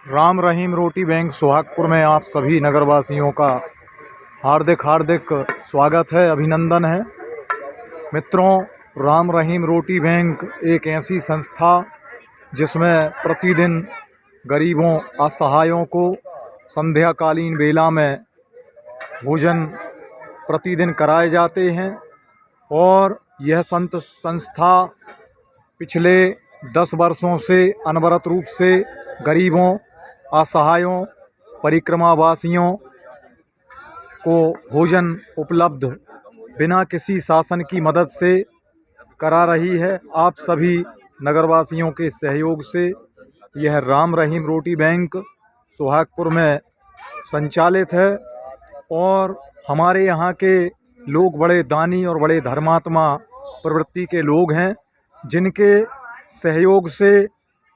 राम रहीम रोटी bank Sohagpur में आप सभी नगरवासियों का हार्दिक स्वागत है, अभिनंदन है। मित्रों, राम रहीम रोटी बैंक एक ऐसी संस्था जिसमें प्रतिदिन गरीबों असहायों को संध्याकालीन बेला में भोजन प्रतिदिन कराए जाते हैं और यह संस्था पिछले 10 वर्षों से अनवरत रूप से गरीबों, असहायों, परिक्रमावासियों को भोजन उपलब्ध बिना किसी शासन की मदद से करा रही है। आप सभी नगरवासियों के सहयोग से यह राम रहीम रोटी बैंक सोहागपुर में संचालित है और हमारे यहाँ के लोग बड़े दानी और बड़े धर्मात्मा प्रवृत्ति के लोग हैं, जिनके सहयोग से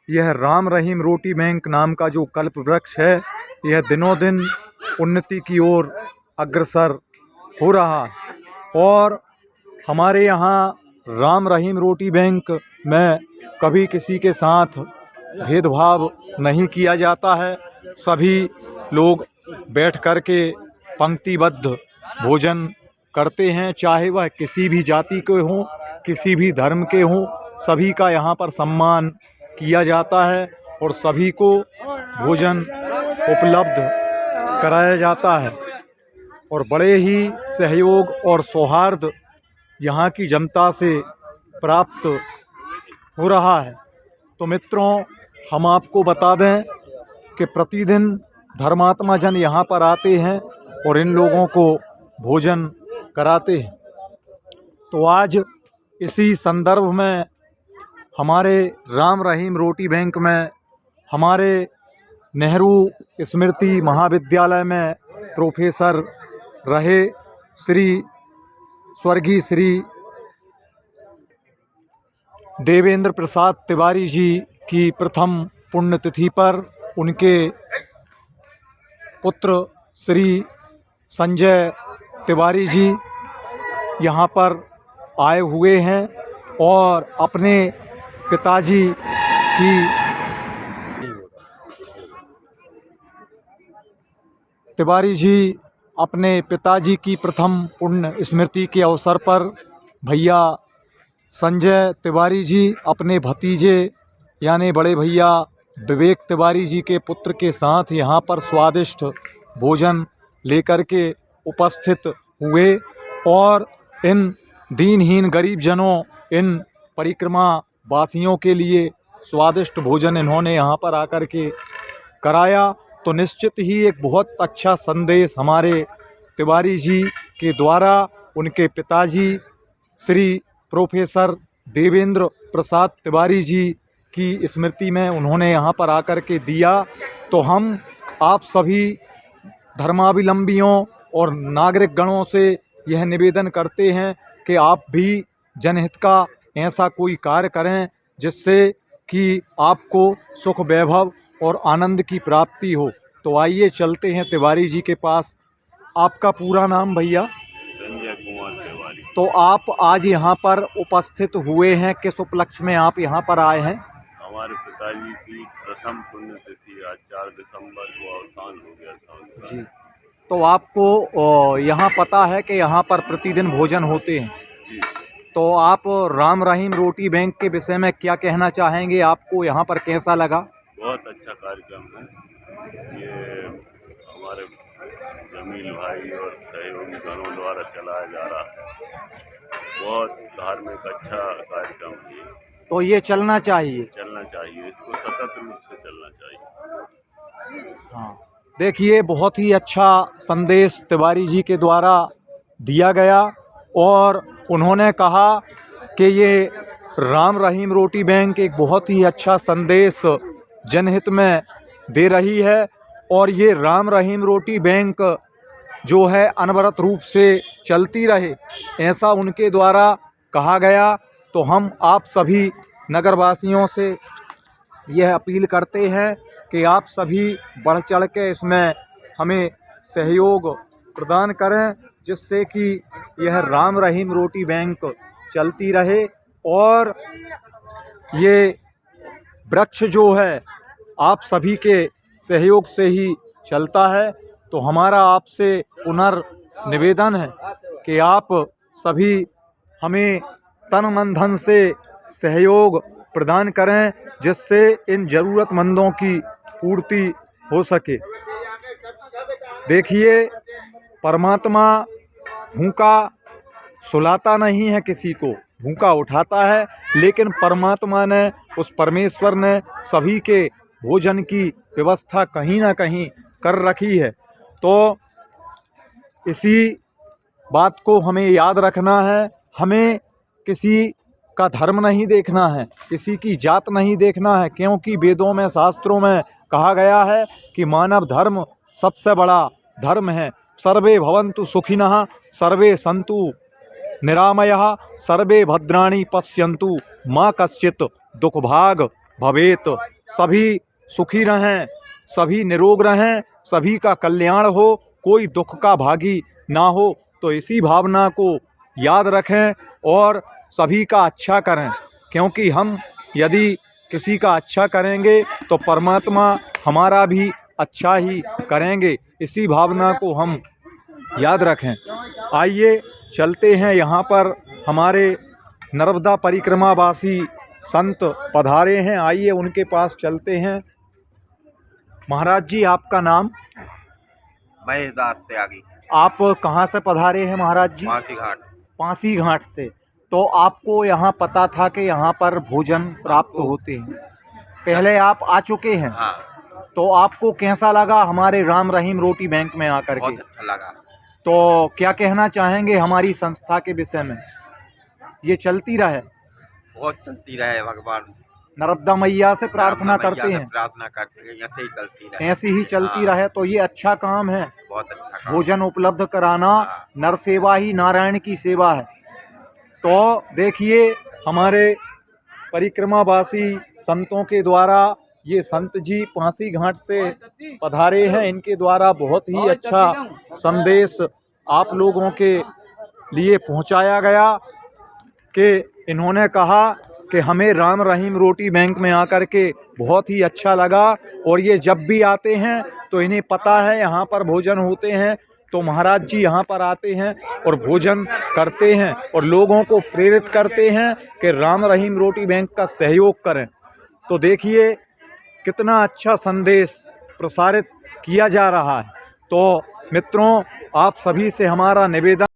यह राम रहीम रोटी बैंक नाम का जो कल्प वृक्ष है, यह दिनों दिन उन्नति की ओर अग्रसर हो रहा है। और हमारे यहाँ राम रहीम रोटी बैंक में कभी किसी के साथ भेदभाव नहीं किया जाता है। सभी लोग बैठ कर के पंक्तिबद्ध भोजन करते हैं, चाहे वह किसी भी जाति के हों, किसी भी धर्म के हों, सभी का यहाँ पर सम्मान किया जाता है और सभी को भोजन उपलब्ध कराया जाता है और बड़े ही सहयोग और सौहार्द यहाँ की जनता से प्राप्त हो रहा है। तो मित्रों, हम आपको बता दें कि प्रतिदिन धर्मात्मा जन यहाँ पर आते हैं और इन लोगों को भोजन कराते हैं। तो आज इसी संदर्भ में हमारे राम रहीम रोटी बैंक में हमारे नेहरू स्मृति महाविद्यालय में प्रोफेसर रहे स्वर्गीय श्री देवेंद्र प्रसाद तिवारी जी की प्रथम पुण्यतिथि पर उनके पुत्र श्री संजय तिवारी जी यहाँ पर आए हुए हैं और अपने पिताजी की तिवारी जी अपने पिताजी की प्रथम पुण्य स्मृति के अवसर पर भैया संजय तिवारी जी अपने भतीजे यानी बड़े भैया विवेक तिवारी जी के पुत्र के साथ यहाँ पर स्वादिष्ट भोजन लेकर के उपस्थित हुए और इन दीनहीन गरीब जनों, इन परिक्रमा वासियों के लिए स्वादिष्ट भोजन इन्होंने यहाँ पर आकर के कराया। तो निश्चित ही एक बहुत अच्छा संदेश हमारे तिवारी जी के द्वारा उनके पिताजी श्री प्रोफेसर देवेंद्र प्रसाद तिवारी जी की स्मृति में उन्होंने यहाँ पर आकर के दिया। तो हम आप सभी धर्मावलंबियों और नागरिक गणों से यह निवेदन करते हैं कि आप भी जनहित का ऐसा कोई कार्य करें जिससे कि आपको सुख वैभव और आनंद की प्राप्ति हो। तो आइए चलते हैं तिवारी जी के पास। आपका पूरा नाम भैया? संजय कुमार तिवारी। तो आप आज यहाँ पर उपस्थित हुए हैं, किस उपलक्ष्य में आप यहाँ पर आए हैं? हमारे पिताजी की प्रथम पुण्यतिथि आज 4 दिसंबर को अवसान हो गया था जी। तो आपको यहाँ पता है कि यहाँ पर प्रतिदिन भोजन होते हैं जी। तो आप राम रहीम रोटी बैंक के विषय में क्या कहना चाहेंगे? आपको यहाँ पर कैसा लगा? बहुत अच्छा कार्यक्रम है ये, हमारे जमील भाई और सहयोगी गणों द्वारा चलाया जा रहा है। बहुत धार्मिक अच्छा कार्यक्रम है, तो ये चलना चाहिए, इसको सतत रूप से चलना चाहिए। हाँ, देखिए बहुत ही अच्छा संदेश तिवारी जी के द्वारा दिया गया और उन्होंने कहा कि ये राम रहीम रोटी बैंक एक बहुत ही अच्छा संदेश जनहित में दे रही है और ये राम रहीम रोटी बैंक जो है अनवरत रूप से चलती रहे, ऐसा उनके द्वारा कहा गया। तो हम आप सभी नगरवासियों से यह अपील करते हैं कि आप सभी बढ़ चढ़ के इसमें हमें सहयोग प्रदान करें, जिससे कि यह राम रहीम रोटी बैंक चलती रहे और ये वृक्ष जो है आप सभी के सहयोग से ही चलता है। तो हमारा आपसे पुनर्निवेदन है कि आप सभी हमें तन मन धन से सहयोग प्रदान करें, जिससे इन ज़रूरतमंदों की पूर्ति हो सके। देखिए, परमात्मा भूखा सुलाता नहीं है, किसी को भूखा उठाता है, लेकिन परमात्मा ने, उस परमेश्वर ने सभी के भोजन की व्यवस्था कहीं ना कहीं कर रखी है। तो इसी बात को हमें याद रखना है। हमें किसी का धर्म नहीं देखना है, किसी की जात नहीं देखना है, क्योंकि वेदों में, शास्त्रों में कहा गया है कि मानव धर्म सबसे बड़ा धर्म है। सर्वे भवन्तु सुखिनः, सर्वे सन्तु निरामयः, सर्वे भद्राणि पश्यन्तु माँ कश्चित् दुःखभाग् भवेत्। सभी सुखी रहें, सभी निरोग रहें, सभी का कल्याण हो, कोई दुख का भागी ना हो। तो इसी भावना को याद रखें और सभी का अच्छा करें, क्योंकि हम यदि किसी का अच्छा करेंगे तो परमात्मा हमारा भी अच्छा ही करेंगे। इसी भावना को हम याद रखें। आइए चलते हैं, यहाँ पर हमारे नर्मदा परिक्रमावासी संत पधारे हैं, आइए उनके पास चलते हैं। महाराज जी, आपका नाम? महेशदास त्यागी। आप कहाँ से पधारे हैं महाराज जी? पासी घाट। पासी घाट से। तो आपको यहाँ पता था कि यहाँ पर भोजन प्राप्त होते हैं? पहले आप आ चुके हैं? हाँ। तो आपको कैसा लगा हमारे राम रहीम रोटी बैंक में आकर के? बहुत अच्छा लगा। तो क्या कहना चाहेंगे हमारी संस्था के विषय में? ये चलती रहे? बहुत चलती रहे, भगवान नर्मदा मैया से प्रार्थना करते हैं, प्रार्थना करते हैं, ऐसे ही चलती रहे, ऐसी ही चलती रहे। तो ये अच्छा काम है, बहुत अच्छा काम। भोजन उपलब्ध कराना नर सेवा ही नारायण की सेवा है। तो देखिए, हमारे परिक्रमावासी संतों के द्वारा, ये संत जी पासी घाट से पधारे हैं, इनके द्वारा बहुत ही अच्छा संदेश आप लोगों के लिए पहुंचाया गया कि इन्होंने कहा कि हमें राम रहीम रोटी बैंक में आकर के बहुत ही अच्छा लगा, और ये जब भी आते हैं तो इन्हें पता है यहाँ पर भोजन होते हैं। तो महाराज जी यहाँ पर आते हैं और भोजन करते हैं और लोगों को प्रेरित करते हैं कि राम रहीम रोटी बैंक का सहयोग करें। तो देखिए कितना अच्छा संदेश प्रसारित किया जा रहा है। तो मित्रों, आप सभी से हमारा निवेदन